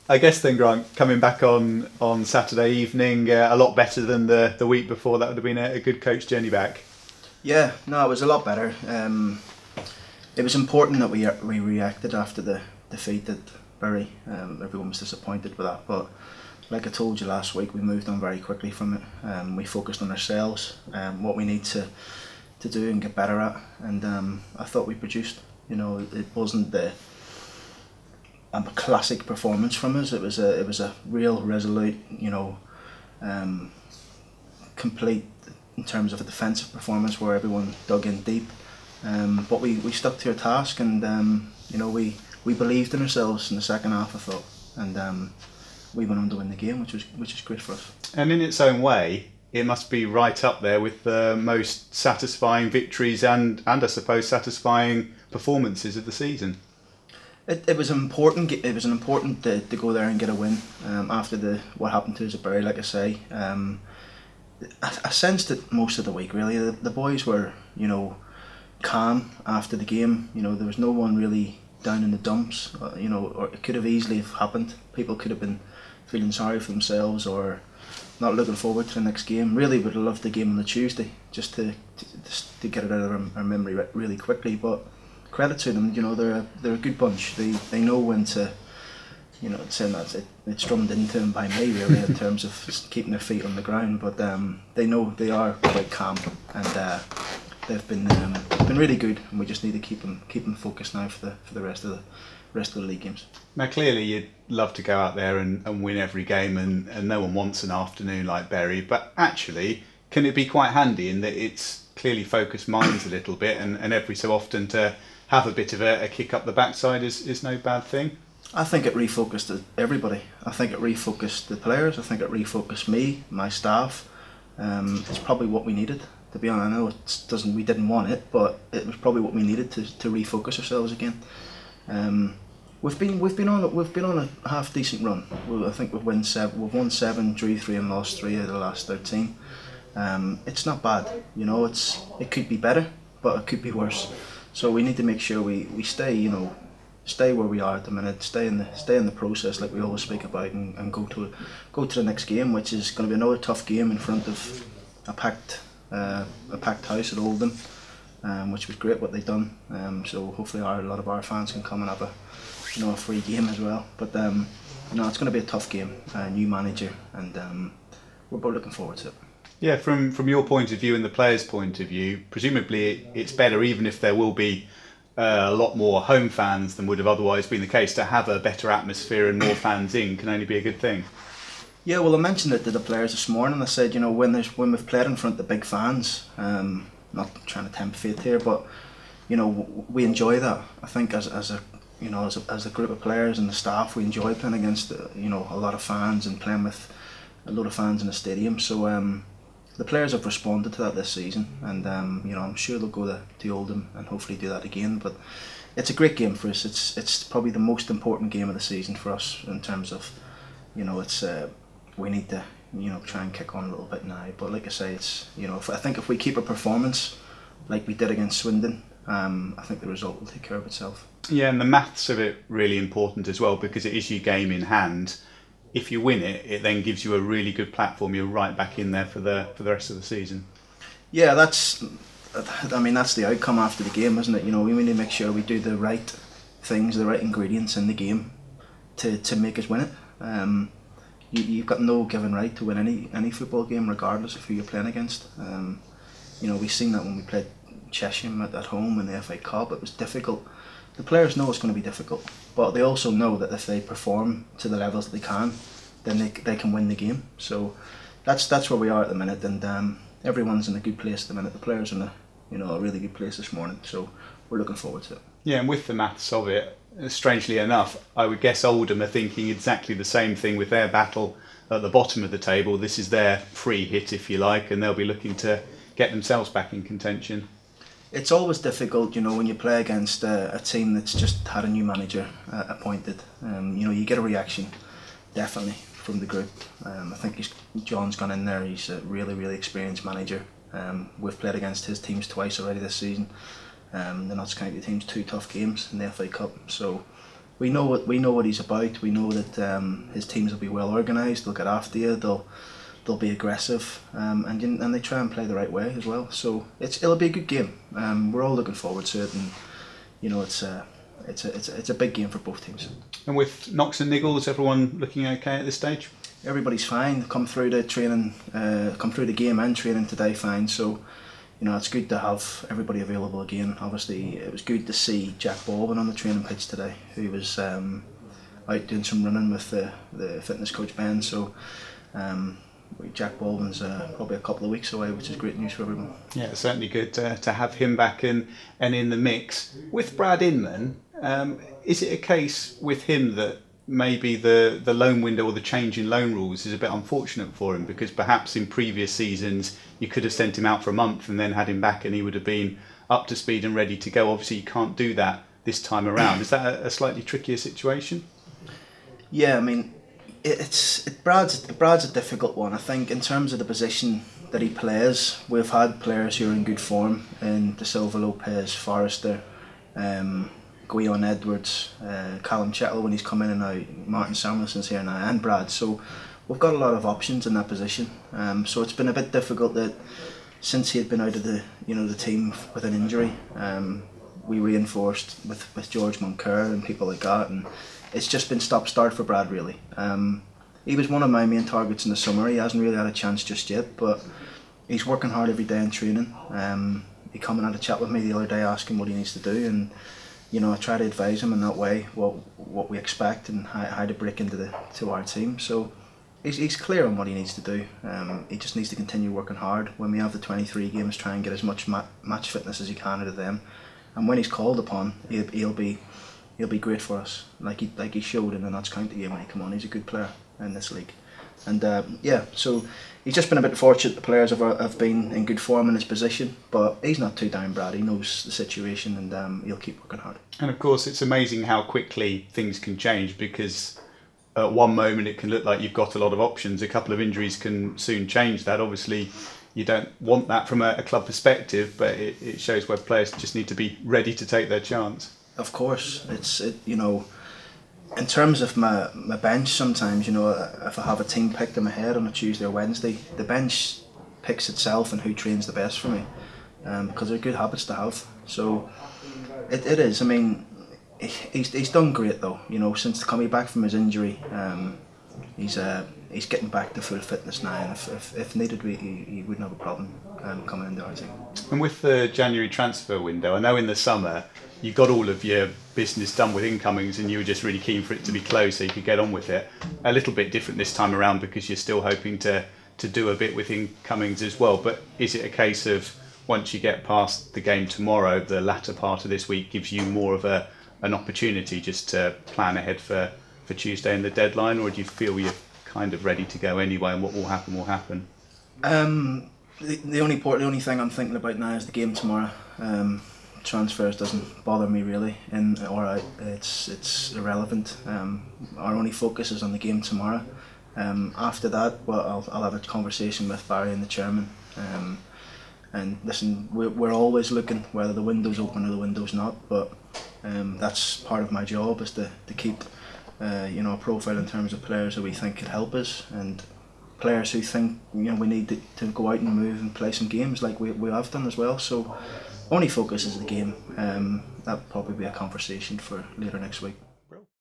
I guess then, Grant, coming back on Saturday evening, a lot better than the week before. That would have been a good coach journey back. Yeah, no, it was a lot better. It was important that we reacted after the defeat at Bury. Everyone was disappointed with that, but like I told you last week, we moved on very quickly from it. We focused on ourselves, what we need to do and get better at, and I thought we produced. It wasn't a classic performance from us. It was a real resolute, complete in terms of a defensive performance where everyone dug in deep. But we stuck to our task, and we believed in ourselves in the second half, I thought, and we went on to win the game, which is great for us. And in its own way, it must be right up there with the most satisfying victories and I suppose satisfying performances of the season. It was important. It was important to go there and get a win after what happened to us at Bury. Like I say, I sensed it most of the week. Really, the boys were calm after the game. There was no one really down in the dumps. Or it could have easily have happened. People could have been feeling sorry for themselves or not looking forward to the next game. Really would have loved the game on the Tuesday just to get it out of our memory really quickly. But credit to them, they're a good bunch. They know when to, saying that it's drummed into them by me really in terms of keeping their feet on the ground. But they know they are quite calm, and they've been really good. And we just need to keep them focused now for the rest of the league games. Now, clearly, you'd love to go out there and win every game, and no one wants an afternoon like Bury. But actually, can it be quite handy in that it's clearly focused minds a little bit, and every so often to have a bit of a kick up the backside is no bad thing? I think it refocused everybody. I think it refocused the players. I think it refocused me, my staff. It's probably what we needed. To be honest, I know we didn't want it, but it was probably what we needed to refocus ourselves again. We've been on a half decent run. I think we've won 7, drew 3, and lost 3 out of the last 13. It's not bad, it could be better, but it could be worse. So we need to make sure we stay where we are at the minute, stay in the process like we always speak about, and go to the next game, which is going to be another tough game in front of a packed house at Oldham, which was great what they've done. So hopefully a lot of our fans can come and have a free game as well. But it's going to be a tough game, new manager, and we're both looking forward to it. Yeah, from your point of view and the players' point of view, presumably it's better, even if there will be a lot more home fans than would have otherwise been the case, to have a better atmosphere and more fans in can only be a good thing. Yeah, well, I mentioned it to the players this morning. I said, when we've played in front of big fans, not trying to tempt fate here, but we enjoy that. I think as a group of players and the staff, we enjoy playing against a lot of fans and playing with a lot of fans in the stadium. So the players have responded to that this season, and I'm sure they'll go to Oldham and hopefully do that again. But it's a great game for us. It's probably the most important game of the season for us in terms of it's we need to try and kick on a little bit now. But like I say, it's I think if we keep a performance like we did against Swindon, I think the result will take care of itself. Yeah, and the maths of it really important as well, because it is your game in hand. If you win it, it then gives you a really good platform. You're right back in there for the rest of the season. Yeah, that's the outcome after the game, isn't it? We need to make sure we do the right things, the right ingredients in the game to make us win it. You've got no given right to win any football game, regardless of who you're playing against. We've seen that when we played Chesham at home in the FA Cup. It was difficult. The players know it's going to be difficult, but they also know that if they perform to the levels that they can, then they can win the game. So that's where we are at the minute, and everyone's in a good place at the minute. The players are in a really good place this morning, so we're looking forward to it. Yeah, and with the maths of it, strangely enough, I would guess Oldham are thinking exactly the same thing with their battle at the bottom of the table. This is their free hit, if you like, and they'll be looking to get themselves back in contention. It's always difficult, when you play against a team that's just had a new manager appointed. You get a reaction, definitely, from the group. I think John's gone in there. He's a really, really experienced manager. We've played against his teams twice already this season. The Notts County team's 2 tough games in the FA Cup. So we know what he's about. We know that his teams will be well organised. They'll get after you. They'll be aggressive, and they try and play the right way as well. So it'll be a good game. We're all looking forward to it, and it's a big game for both teams. And with Knox and Niggle, is everyone looking okay at this stage? Everybody's fine. Come through the training, come through the game and training today fine. So it's good to have everybody available again. Obviously, it was good to see Jack Baldwin on the training pitch today, who was out doing some running with the fitness coach Ben. So Jack Baldwin's probably a couple of weeks away, which is great news for everyone. Yeah, it's certainly good to have him back and in the mix. With Brad Inman, is it a case with him that maybe the loan window or the change in loan rules is a bit unfortunate for him, because perhaps in previous seasons you could have sent him out for a month and then had him back and he would have been up to speed and ready to go? Obviously you can't do that this time around. Is that a slightly trickier situation? Yeah, I mean, Brad's a difficult one. I think in terms of the position that he plays, we've had players who are in good form in De Silva, Lopez, Forrester, Guion Edwards, Callum Chettle when he's come in and now, Martin Samuelson's here now, and Brad. So we've got a lot of options in that position. So it's been a bit difficult that since he had been out of the team with an injury, we reinforced with George Moncur and people like that, and it's just been stop-start for Brad really. He was one of my main targets in the summer. He hasn't really had a chance just yet, but he's working hard every day in training. He come and had a chat with me the other day asking what he needs to do, and I try to advise him in that way what we expect and how to break into our team. So he's clear on what he needs to do. He just needs to continue working hard. When we have the 23 games, try and get as much match fitness as he can out of them. And when he's called upon, he'll be great for us, like he showed in the Notts County game when he came on. He's a good player in this league, and so he's just been a bit fortunate. The players have been in good form in his position, but he's not too down, Brad. He knows the situation, and he'll keep working hard. And of course, it's amazing how quickly things can change, because at one moment it can look like you've got a lot of options. A couple of injuries can soon change that. Obviously, you don't want that from a club perspective, but it shows where players just need to be ready to take their chance. Of course, in terms of my bench, sometimes, if I have a team picked in my head on a Tuesday or Wednesday, the bench picks itself and who trains the best for me, because they're good habits to have. So it is. I mean, he's done great though. Since coming back from his injury, he's getting back to full fitness now, and if needed, he wouldn't have a problem coming into our team. And with the January transfer window, I know in the summer you got all of your business done with incomings and you were just really keen for it to be closed so you could get on with it. A little bit different this time around because you're still hoping to do a bit with incomings as well. But is it a case of once you get past the game tomorrow, the latter part of this week gives you more of an opportunity just to plan ahead for Tuesday and the deadline, or do you feel you're kind of ready to go anyway and what will happen will happen? The only thing I'm thinking about now is the game tomorrow. Transfers doesn't bother me really, in or out. It's irrelevant. Our only focus is on the game tomorrow. After that, well, I'll have a conversation with Barry and the chairman. And listen, we're always looking whether the window's open or the window's not. But that's part of my job, is to keep a profile in terms of players that we think could help us, and players who think we need to go out and move and play some games like we have done as well. So only focus is the game. That'll probably be a conversation for later next week.